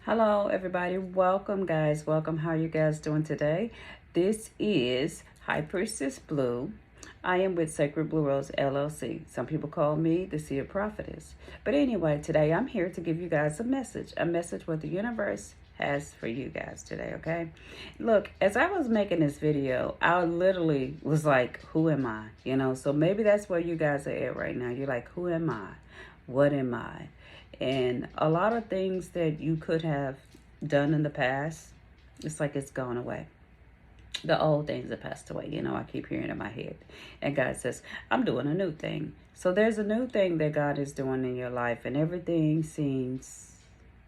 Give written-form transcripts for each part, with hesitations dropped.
Hello, everybody. Welcome, guys. Welcome. How are you guys doing today? This is High Priestess Blue. I am with Sacred Blue Rose LLC. Some people call me the Seer Prophetess. But anyway, today I'm here to give you guys a message what the universe has for you guys today, okay? Look, as I was making this video, I literally was like, who am I? So maybe that's where you guys are at right now. You're like, who am I? What am I? And a lot of things that you could have done in the past, it's like it's gone away. The old things have passed away. I keep hearing in my head. And God says, I'm doing a new thing. So there's a new thing that God is doing in your life, and everything seems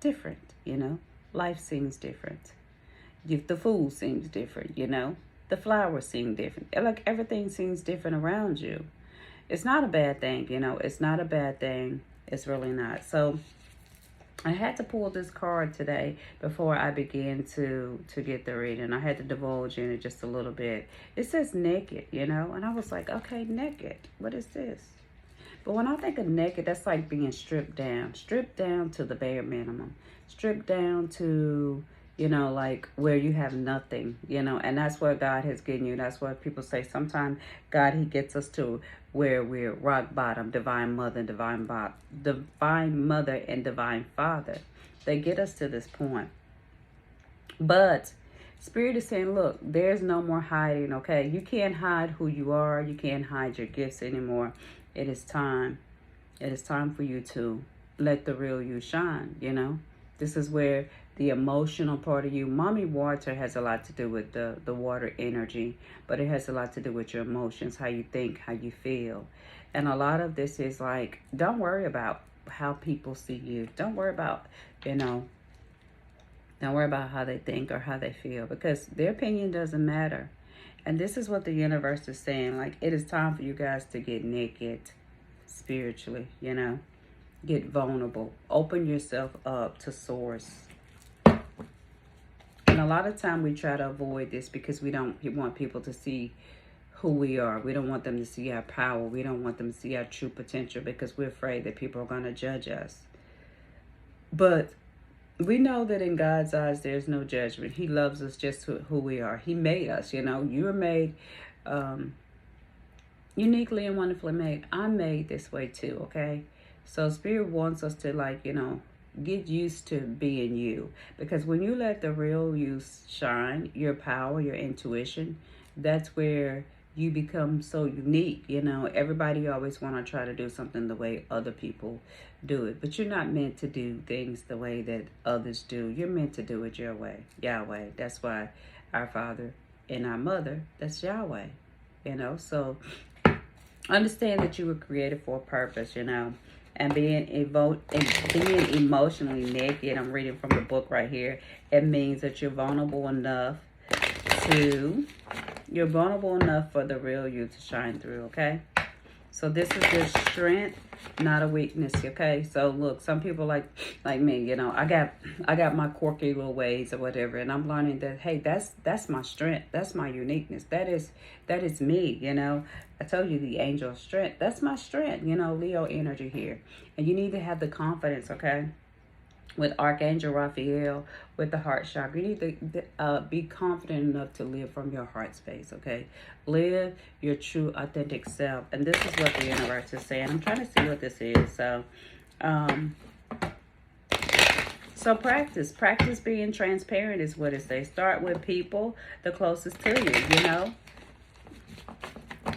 different. Life seems different. The food seems different. The flowers seem different. Like everything seems different around you. It's not a bad thing. It's not a bad thing. It's really not. So I had to pull this card today before I began to get the reading. I had to divulge in it just a little bit. It says naked, and I was like, okay, naked. What is this? But when I think of naked, that's like being stripped down to the bare minimum, stripped down to, like where you have nothing, and that's where God has given you. That's what people say. Sometimes God, he gets us to where we're rock bottom, divine mother, divine mother and divine father. They get us to this point. But Spirit is saying, look, there's no more hiding, okay? You can't hide who you are. You can't hide your gifts anymore. It is time. It is time for you to let the real you shine. This is where the emotional part of you, mommy water, has a lot to do with the water energy, but it has a lot to do with your emotions, how you think, how you feel. And a lot of this is like, don't worry about how people see you. Don't worry about, don't worry about how they think or how they feel, because their opinion doesn't matter. And this is what the universe is saying. Like, it is time for you guys to get naked spiritually, get vulnerable, open yourself up to source. And a lot of time we try to avoid this because we want people to see who we are. We don't want them to see our power. We don't want them to see our true potential because we're afraid that people are going to judge us. But we know that in God's eyes, there's no judgment. He loves us just who we are. He made us, you were made uniquely and wonderfully made. I'm made this way too, okay? So Spirit wants us to get used to being you. Because when you let the real you shine, your power, your intuition, that's where you become so unique. Everybody always want to try to do something the way other people do it. But you're not meant to do things the way that others do. You're meant to do it your way, Yahweh. That's why our Father and our Mother, that's Yahweh. So understand that you were created for a purpose, and being emotionally naked. I'm reading from the book right here. It means that you're vulnerable enough for the real you to shine through, okay? So this is your strength, not a weakness, okay? So look, some people like me, I got my quirky little ways or whatever, and I'm learning that, hey, that's my strength. That's my uniqueness. That is me, I told you the angel of strength. That's my strength, Leo energy here. And you need to have the confidence, okay? With Archangel Raphael, with the heart chakra, you need to be confident enough to live from your heart space, okay? Live your true, authentic self. And this is what the universe is saying. I'm trying to see what this is. So practice being transparent is what it says. Start with people the closest to you,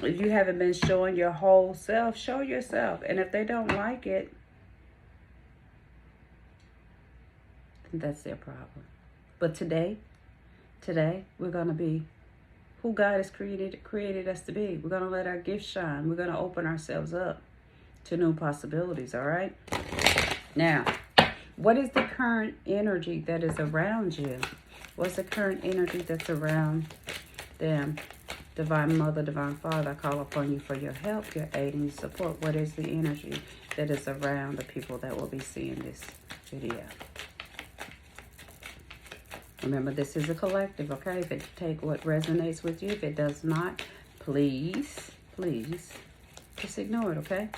If you haven't been showing your whole self, show yourself. And if they don't like it, that's their problem. But today we're going to be who God has created us to be. We're going to let our gifts shine. We're going to open ourselves up to new possibilities, all right? Now, what is the current energy that is around you? What's the current energy that's around them? Divine Mother, Divine Father, I call upon you for your help, your aid, and your support. What is the energy that is around the people that will be seeing this video? Remember, this is a collective, okay? If it take what resonates with you, if it does not, please just ignore it, okay?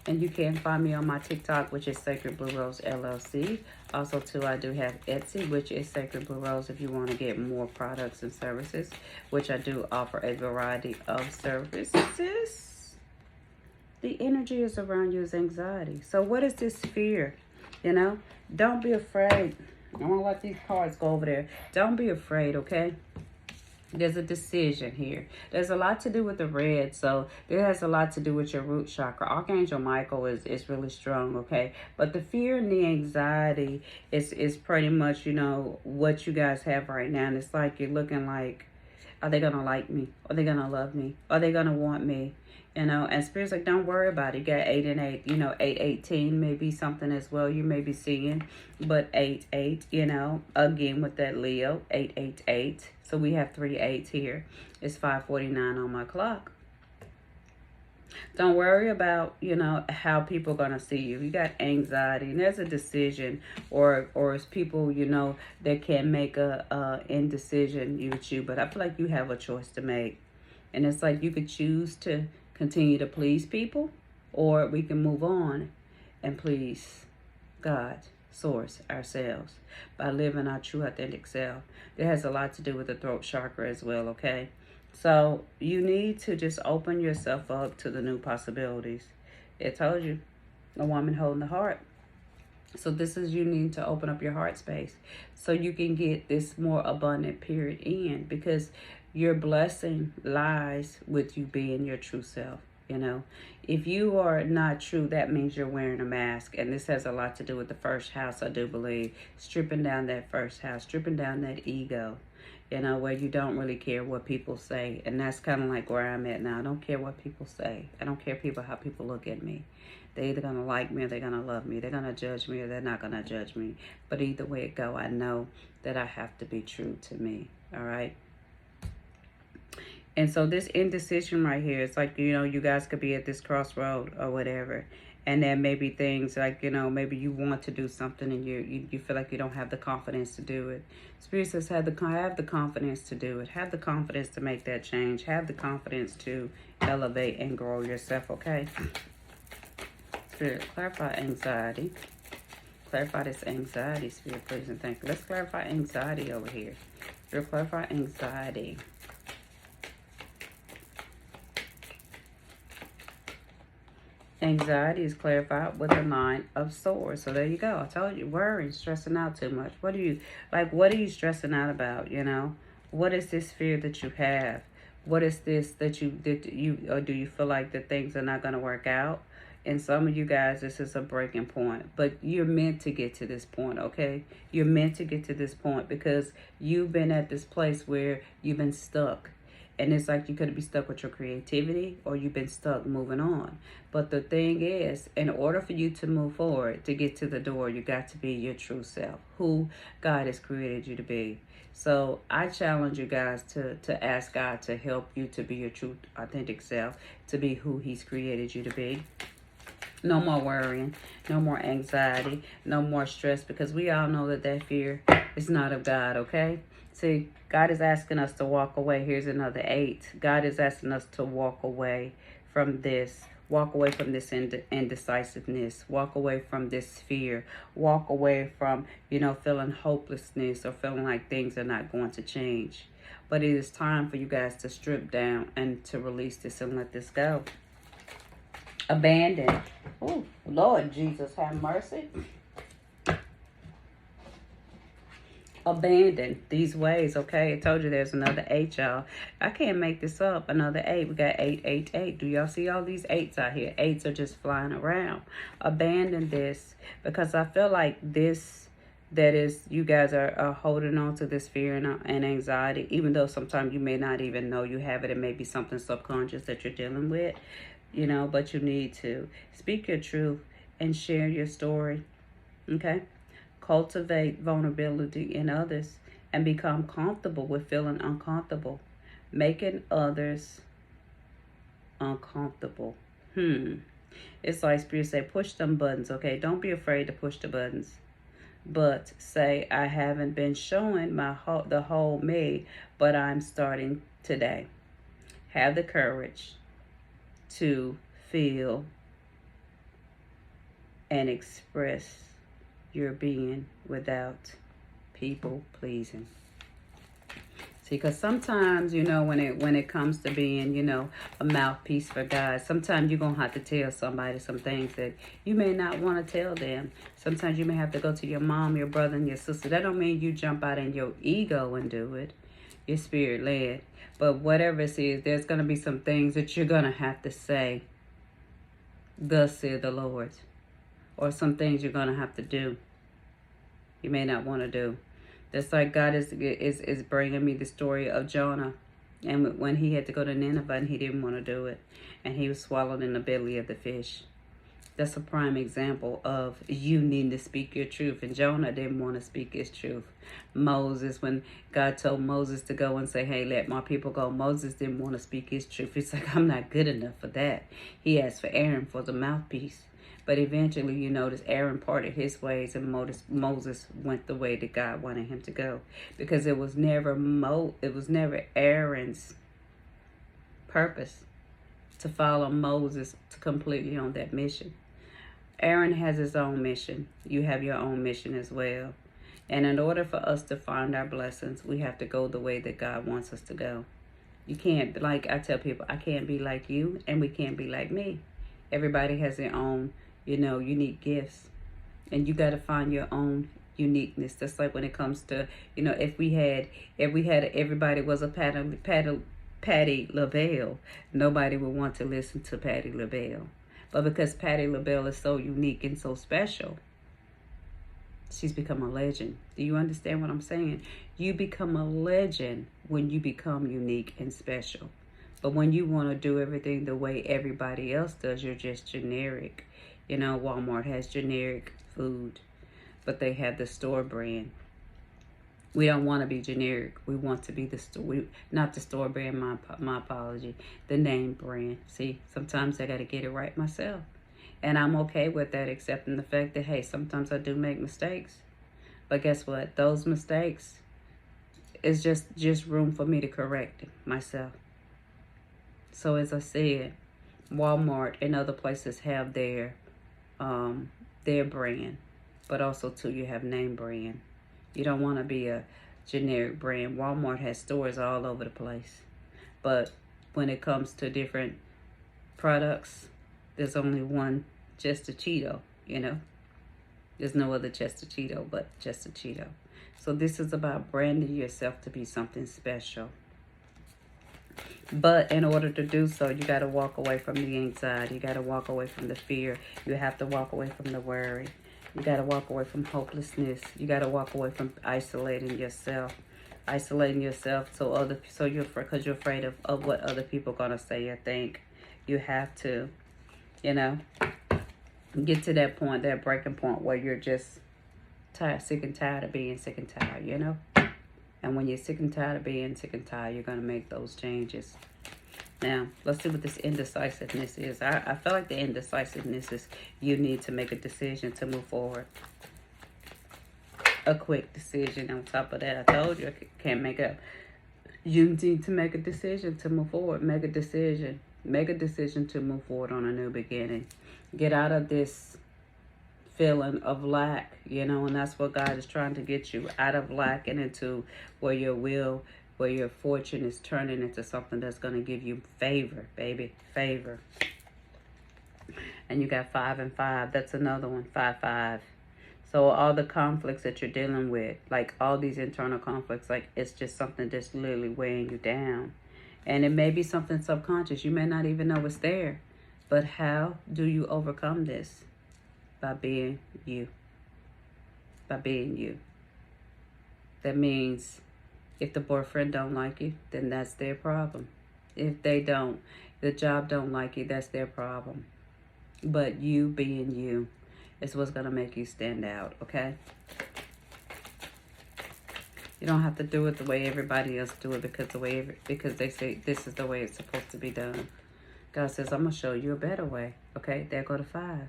And you can find me on my TikTok, which is Sacred Blue Rose LLC. Also, too, I do have Etsy, which is Sacred Blue Rose, if you want to get more products and services, which I do offer a variety of services. The energy is around you is anxiety. So what is this fear? You know, don't be afraid. I'm going to let these cards go over there. Don't be afraid, okay? There's a decision here. There's a lot to do with the red, so there has a lot to do with your root chakra. Archangel Michael is really strong, okay? But the fear and the anxiety is pretty much, you know, what you guys have right now. And it's like you're looking like, are they going to like me? Are they going to love me? Are they going to want me? You know, and Spirit's like, don't worry about it. You got 8 and 8, you know, 818 may be something as well you may be seeing. But 8, you know, again with that Leo, 888. So we have 3 8s here. It's 5:49 on my clock. Don't worry about, you know, how people are going to see you. You got anxiety, and there's a decision, or it's people, you know, that can make a indecision with you. But I feel like you have a choice to make. And it's like you could choose to continue to please people, or we can move on and please God, Source, ourselves by living our true authentic self. That has a lot to do with the throat chakra as well, okay? So you need to just open yourself up to the new possibilities. It told you, a woman holding the heart. So this is, you need to open up your heart space so you can get this more abundant period in, because your blessing lies with you being your true self. You know, if you are not true, that means you're wearing a mask. And this has a lot to do with the first house, I do believe. Stripping down that first house, stripping down that ego, you know, where you don't really care what people say. And that's kind of like where I'm at now. I don't care what people say. I don't care how people look at me. They're either going to like me or they're going to love me. They're going to judge me or they're not going to judge me. But either way it go, I know that I have to be true to me. All right? And so this indecision right here, it's like, you know, you guys could be at this crossroad or whatever. And there may be things like, you know, maybe you want to do something and you feel like you don't have the confidence to do it. Spirit says have the confidence to do it. Have the confidence to make that change. Have the confidence to elevate and grow yourself, okay? Spirit, clarify anxiety. Clarify this anxiety, Spirit, please and thank you. Let's clarify anxiety over here. Spirit, clarify anxiety. Anxiety is clarified with the 9 of Swords. So there you go. I told you, worrying, stressing out too much. What are you stressing out about, you know? What is this fear that you have? What is this that you or do you feel like that things are not going to work out? And some of you guys, this is a breaking point. But you're meant to get to this point, okay? You're meant to get to this point because you've been at this place where you've been stuck. And it's like you could be stuck with your creativity or you've been stuck moving on. But the thing is, in order for you to move forward, to get to the door, you got to be your true self, who God has created you to be. So I challenge you guys to ask God to help you to be your true authentic self, to be who He's created you to be. No more worrying, no more anxiety, no more stress, because we all know that fear is not of God, okay? See, God is asking us to walk away. Here's another 8. God is asking us to walk away from this. Walk away from this indecisiveness. Walk away from this fear. Walk away from, you know, feeling hopelessness or feeling like things are not going to change. But it is time for you guys to strip down and to release this and let this go. Abandon. Oh, Lord Jesus, have mercy. Abandon these ways, okay? I told you there's another 8, y'all. I can't make this up. Another 8. We got 888. Do y'all see all these 8s out here? 8s are just flying around. Abandon this, because I feel like this, that is, you guys are holding on to this fear and anxiety, even though sometimes you may not even know you have it. It may be something subconscious that you're dealing with, you know, but you need to speak your truth and share your story, okay? Cultivate vulnerability in others and become comfortable with feeling uncomfortable. Making others uncomfortable. It's like Spirit say, push them buttons, okay? Don't be afraid to push the buttons. But say, I haven't been showing the whole me, but I'm starting today. Have the courage to feel and express your being without people pleasing. See, because sometimes, when it comes to being, a mouthpiece for God, sometimes you're going to have to tell somebody some things that you may not want to tell them. Sometimes you may have to go to your mom, your brother, and your sister. That don't mean you jump out in your ego and do it. You're spirit led. But whatever it is, there's going to be some things that you're going to have to say, thus said the Lord. Or some things you're going to have to do you may not want to do. Just like God is bringing me the story of Jonah. And when he had to go to Nineveh and he didn't want to do it. And he was swallowed in the belly of the fish. That's a prime example of you needing to speak your truth. And Jonah didn't want to speak his truth. Moses, when God told Moses to go and say, hey, let my people go, Moses didn't want to speak his truth. He's like, I'm not good enough for that. He asked for Aaron for the mouthpiece. But eventually, you notice Aaron parted his ways and Moses went the way that God wanted him to go. Because it was never Aaron's purpose to follow Moses completely on that mission. Aaron has his own mission. You have your own mission as well. And in order for us to find our blessings, we have to go the way that God wants us to go. You can't, like I tell people, I can't be like you and we can't be like me. Everybody has their own, unique gifts. And you got to find your own uniqueness. Just like when it comes to, if everybody was a Patti LaBelle, nobody would want to listen to Patti LaBelle. But because Patti LaBelle is so unique and so special, she's become a legend. Do you understand what I'm saying? You become a legend when you become unique and special. But when you want to do everything the way everybody else does, you're just generic. Walmart has generic food, but they have the store brand. We don't want to be generic. We want to be not the store brand, my apology, the name brand. See, sometimes I got to get it right myself. And I'm okay with that, accepting the fact that, hey, sometimes I do make mistakes. But guess what? Those mistakes is just room for me to correct it myself. So as I said, Walmart and other places have their brand. But also, too, you have name brand. You don't want to be a generic brand. Walmart has stores all over the place. But when it comes to different products, there's only one Just a Cheeto, There's no other Just a Cheeto but Just a Cheeto. So this is about branding yourself to be something special. But in order to do so, you got to walk away from the anxiety. You got to walk away from the fear. You have to walk away from the worry. You got to walk away from hopelessness. You got to walk away from isolating yourself. Isolating yourself because you're afraid of what other people are going to say or think. You have to, get to that point, that breaking point where you're just sick and tired of being sick and tired, And when you're sick and tired of being sick and tired, you're going to make those changes. Now, let's see what this indecisiveness is. I feel like the indecisiveness is you need to make a decision to move forward. A quick decision. On top of that, I told you I can't make up. You need to make a decision to move forward. Make a decision. Make a decision to move forward on a new beginning. Get out of this feeling of lack, and that's what God is trying to get you out of lack and into where your fortune is turning into something that's going to give you favor, baby, favor. And you got 5 and 5. That's another one, 5, 5. So all the conflicts that you're dealing with, like all these internal conflicts, like it's just something that's literally weighing you down. And it may be something subconscious. You may not even know it's there. But how do you overcome this? By being you. By being you. That means if the boyfriend don't like you, then that's their problem. If they don't, the job don't like you, that's their problem. But you being you is what's going to make you stand out, okay? You don't have to do it the way everybody else do it because they say this is the way it's supposed to be done. God says, I'm going to show you a better way, okay? There go to 5.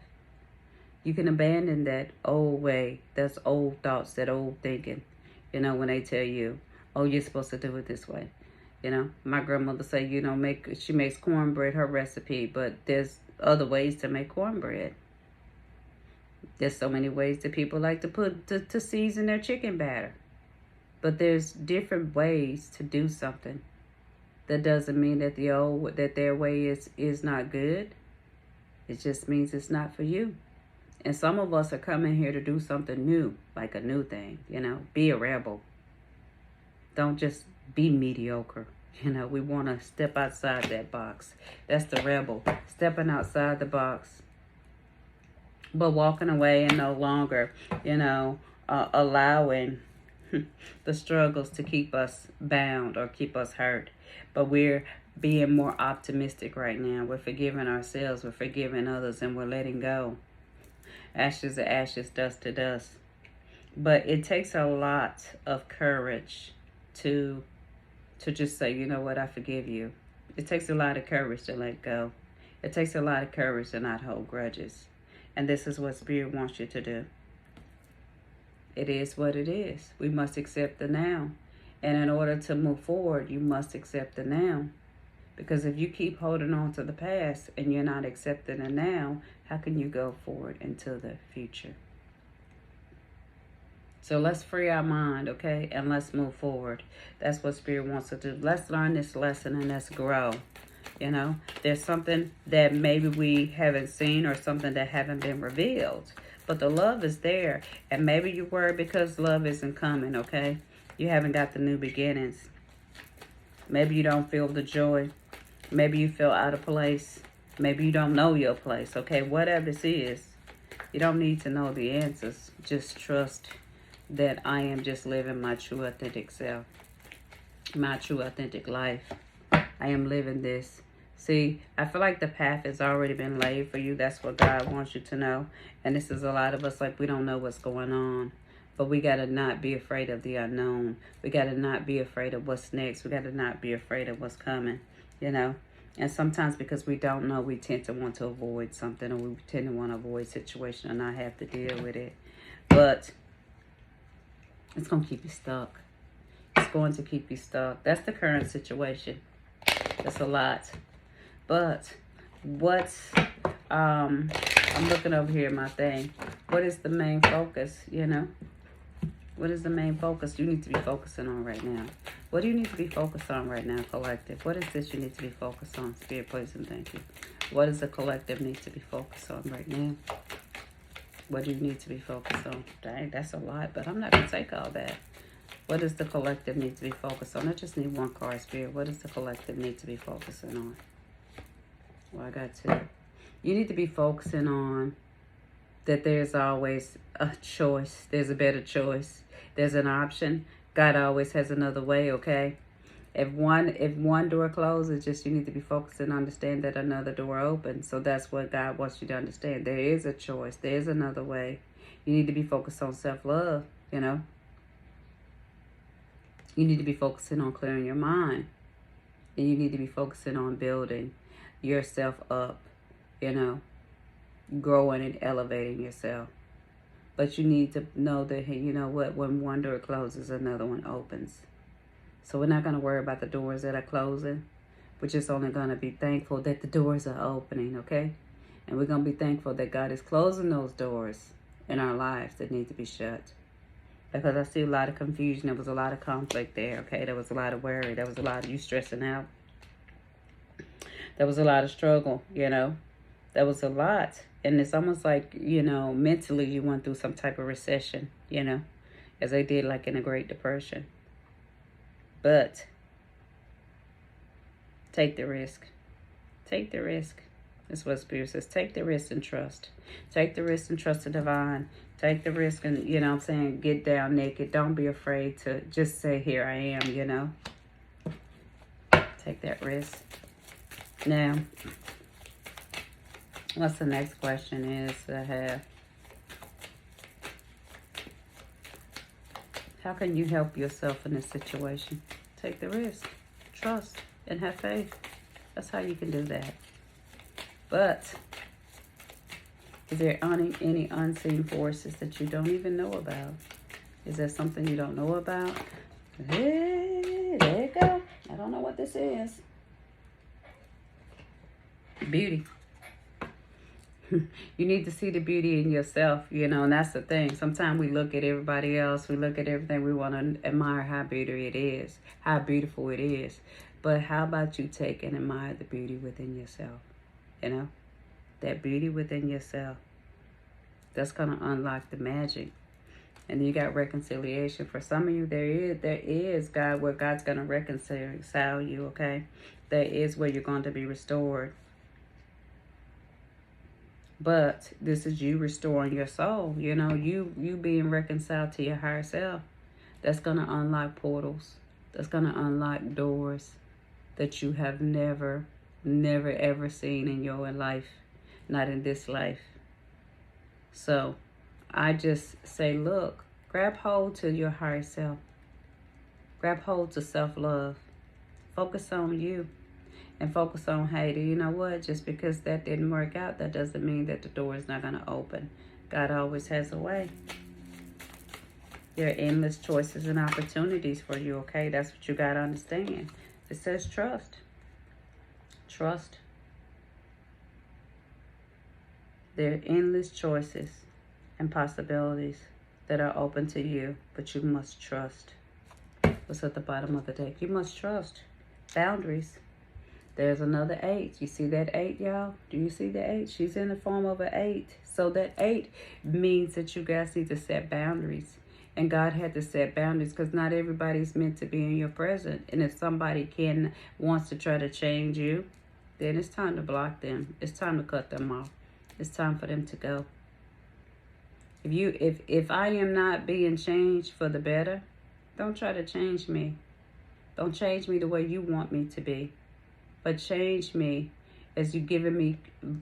You can abandon that old way, those old thoughts, that old thinking, when they tell you, oh, you're supposed to do it this way. My grandmother say, she makes cornbread her recipe, but there's other ways to make cornbread. There's so many ways that people like to put to season their chicken batter. But there's different ways to do something. That doesn't mean that their way is not good. It just means it's not for you. And some of us are coming here to do something new, like a new thing, be a rebel. Don't just be mediocre. We want to step outside that box. That's the rebel, stepping outside the box. But walking away and no longer, allowing the struggles to keep us bound or keep us hurt. But we're being more optimistic right now. We're forgiving ourselves, we're forgiving others, and we're letting go. Ashes to ashes, dust to dust. But it takes a lot of courage to just say, you know what, I forgive you. It takes a lot of courage to let go. It takes a lot of courage to not hold grudges. And this is what Spirit wants you to do. It is what it is. We must accept the now. And in order to move forward, you must accept the now. Because if you keep holding on to the past and you're not accepting the now, how can you go forward into the future? So let's free our mind, okay? And let's move forward. That's what Spirit wants us to do. Let's learn this lesson and let's grow. There's something that maybe we haven't seen or something that haven't been revealed. But the love is there. And maybe you're worried because love isn't coming, okay? You haven't got the new beginnings. Maybe you don't feel the joy. Maybe you feel out of place. Maybe you don't know your place, okay? Whatever this is, you don't need to know the answers. Just trust that I am just living my true authentic self, my true authentic life. I am living this. See, I feel like the path has already been laid for you. That's what God wants you to know. And this is a lot of us, like, we don't know what's going on. But we got to not be afraid of the unknown. We got to not be afraid of what's next. We got to not be afraid of what's coming, And sometimes because we don't know, we tend to want to avoid something, or we tend to want to avoid a situation and not have to deal with it. But it's going to keep you stuck. It's going to keep you stuck. That's the current situation. That's a lot. But I'm looking over here at my thing. What is the main focus, What is the main focus you need to be focusing on right now? What do you need to be focused on right now, collective? What is this you need to be focused on? Spirit, please and thank you. What does the collective need to be focused on right now? What do you need to be focused on? Dang, that's a lot, but I'm not going to take all that. What does the collective need to be focused on? I just need one card, Spirit. What does the collective need to be focusing on? Well, I got two. You need to be focusing on that there's always a choice. There's a better choice. There's an option. God always has another way, okay? If one door closes, just you need to be focused and understand that another door opens. So that's what God wants you to understand. There is a choice. There is another way. You need to be focused on self-love, You need to be focusing on clearing your mind. And you need to be focusing on building yourself up, growing and elevating yourself. But you need to know that, hey, you know what? When one door closes, another one opens. So we're not going to worry about the doors that are closing. We're just only going to be thankful that the doors are opening, okay? And we're going to be thankful that God is closing those doors in our lives that need to be shut. Because I see a lot of confusion. There was a lot of conflict there, okay? There was a lot of worry. There was a lot of you stressing out. There was a lot of struggle, There was a lot. And it's almost like, mentally you went through some type of recession, as they did like in the Great Depression. But take the risk. Take the risk. That's what Spirit says. Take the risk and trust. Take the risk and trust the divine. Take the risk and, get down naked. Don't be afraid to just say, here I am, Take that risk. Now, what's the next question is I have? How can you help yourself in this situation? Take the risk, trust, and have faith. That's how you can do that. But is there any unseen forces that you don't even know about? Is there something you don't know about? Hey, there you go. I don't know what this is. Beauty. You need to see the beauty in yourself, and that's the thing. Sometimes we look at everybody else, we look at everything, we want to admire how beautiful it is, how beautiful it is. But how about you take and admire the beauty within yourself? That beauty within yourself. That's going to unlock the magic. And then you got reconciliation. For some of you, there is God, where God's going to reconcile you, okay? There is where you're going to be restored. But this is you restoring your soul. You being reconciled to your higher self. That's going to unlock portals. That's going to unlock doors that you have never, ever seen in your life. Not in this life. So I just say, look, grab hold to your higher self. Grab hold to self-love. Focus on you. And focus on, hey, you know what? Just because that didn't work out, that doesn't mean that the door is not going to open. God always has a way. There are endless choices and opportunities for you, okay? That's what you got to understand. It says trust. Trust. There are endless choices and possibilities that are open to you, but you must trust. What's at the bottom of the deck? You must trust. Boundaries. There's another 8. You see that 8, y'all? Do you see the 8? She's in the form of an 8. So that 8 means that you guys need to set boundaries. And God had to set boundaries because not everybody's meant to be in your present. And if somebody wants to try to change you, then it's time to block them. It's time to cut them off. It's time for them to go. If I am not being changed for the better, don't try to change me. Don't change me the way you want me to be. But change me as you giving me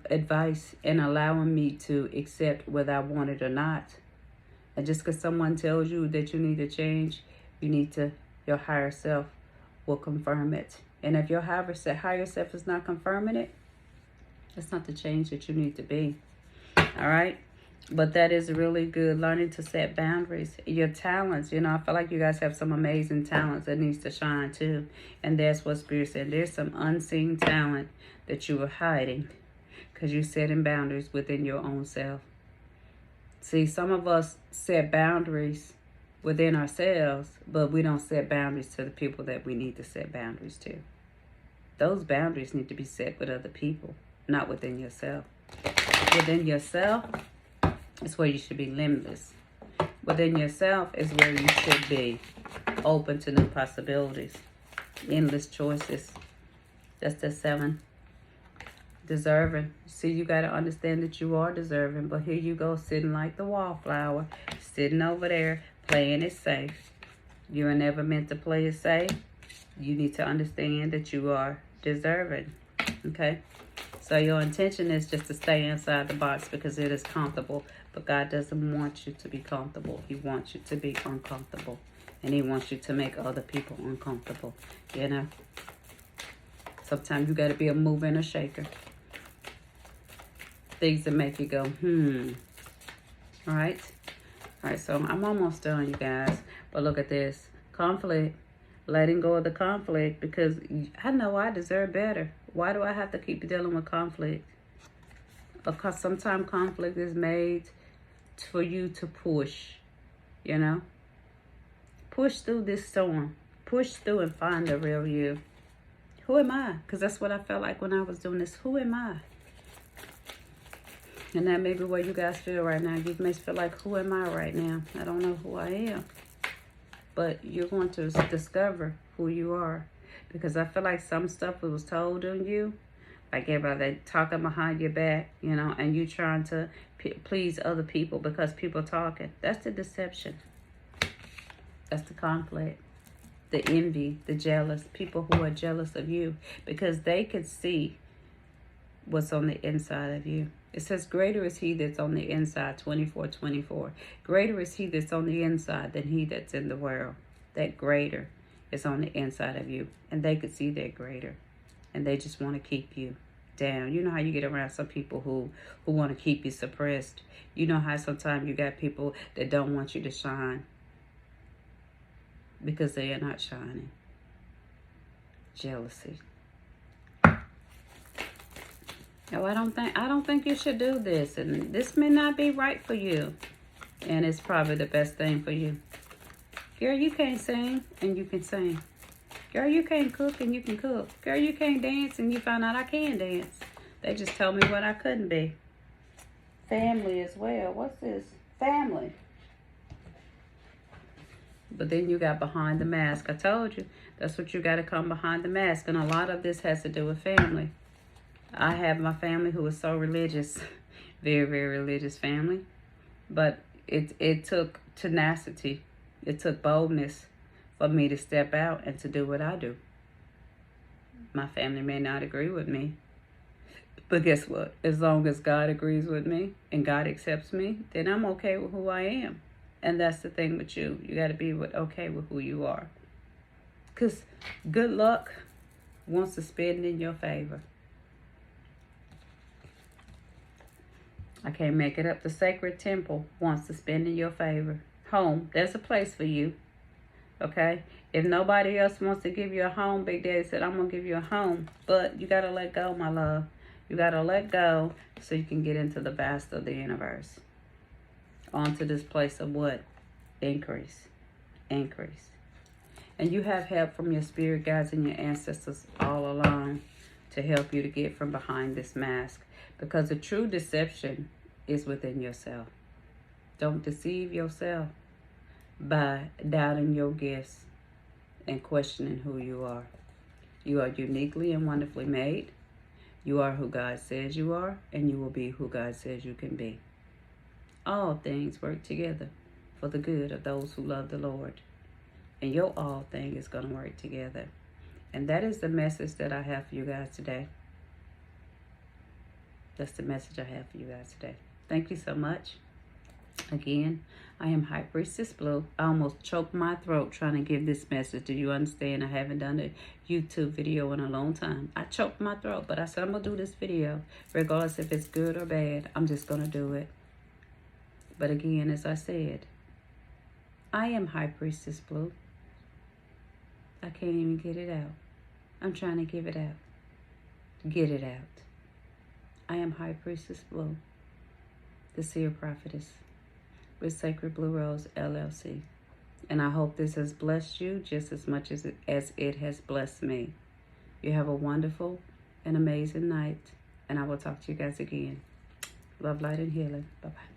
advice and allowing me to accept whether I want it or not. And just because someone tells you that you need to change, your higher self will confirm it. And if your higher self is not confirming it, it's not the change that you need to be. All right? But that is really good, learning to set boundaries. Your talents, I feel like you guys have some amazing talents that needs to shine too. And that's what Spirit said. There's some unseen talent that you are hiding because you're setting boundaries within your own self. See, some of us set boundaries within ourselves, but we don't set boundaries to the people that we need to set boundaries to. Those boundaries need to be set with other people, not within yourself. Within yourself is where you should be limitless. Within yourself is where you should be open to new possibilities, endless choices. That's the 7. Deserving. See, you got to understand that you are deserving, but here you go sitting like the wallflower, sitting over there playing it safe. You are never meant to play it safe. You need to understand that you are deserving. Okay? So your intention is just to stay inside the box because it is comfortable. But God doesn't want you to be comfortable. He wants you to be uncomfortable. And He wants you to make other people uncomfortable. Sometimes you got to be a mover and a shaker. Things that make you go, All right? All right, so I'm almost done, you guys. But look at this. Conflict. Letting go of the conflict because I know I deserve better. Why do I have to keep dealing with conflict? Because sometimes conflict is made for you to push, Push through this storm. Push through and find the real you. Who am I? Because that's what I felt like when I was doing this. Who am I? And that may be what you guys feel right now. You may feel like, who am I right now? I don't know who I am. But you're going to discover who you are. Because I feel like some stuff that was told on you, like everybody talking behind your back, and you trying to please other people because people talking. That's the deception. That's the conflict. The envy, the jealous, people who are jealous of you because they could see what's on the inside of you. It says, greater is He that's on the inside, 24:24. Greater is He that's on the inside than he that's in the world. That greater is on the inside of you. And they could see that greater. And they just want to keep you down. You know how you get around some people who want to keep you suppressed. You know how sometimes you got people that don't want you to shine because they are not shining. Jealousy. Oh, I don't think you should do this, and this may not be right for you, and it's probably the best thing for you. Girl, you can't sing and you can sing. Girl, you can't cook and you can cook. Girl, you can't dance and you found out I can dance. They just told me what I couldn't be. Family as well. What's this? Family. But then you got behind the mask. I told you, that's what you got to come behind the mask. And a lot of this has to do with family. I have my family who is so religious. Very, very religious family. But it took tenacity. It took boldness for me to step out and to do what I do. My family may not agree with me. But guess what? As long as God agrees with me and God accepts me, then I'm okay with who I am. And that's the thing with you. You got to be okay with who you are. Because good luck wants to spin in your favor. I can't make it up. The sacred temple wants to spin in your favor. Home, there's a place for you. Okay? If nobody else wants to give you a home, Big Daddy said, I'm going to give you a home. But you got to let go, my love. You got to let go so you can get into the vast of the universe. Onto this place of what? Increase. Increase. And you have help from your spirit guides and your ancestors all along to help you to get from behind this mask. Because the true deception is within yourself. Don't deceive yourself by doubting your gifts and questioning who you are. You are uniquely and wonderfully made. You are who God says you are, and you will be who God says you can be. All things work together for the good of those who love the Lord. And your all thing is going to work together. And that is the message that I have for you guys today. That's the message I have for you guys today. Thank you so much. Again, I am High Priestess Blue. I almost choked my throat trying to give this message. Do you understand? I haven't done a YouTube video in a long time. I choked my throat, but I said I'm going to do this video. Regardless if it's good or bad, I'm just going to do it. But again, as I said, I am High Priestess Blue. I can't even get it out. I'm trying to give it out. Get it out. I am High Priestess Blue, the Seer Prophetess, with Sacred Blue Rose, LLC. And I hope this has blessed you just as much as it has blessed me. You have a wonderful and amazing night. And I will talk to you guys again. Love, light, and healing. Bye-bye.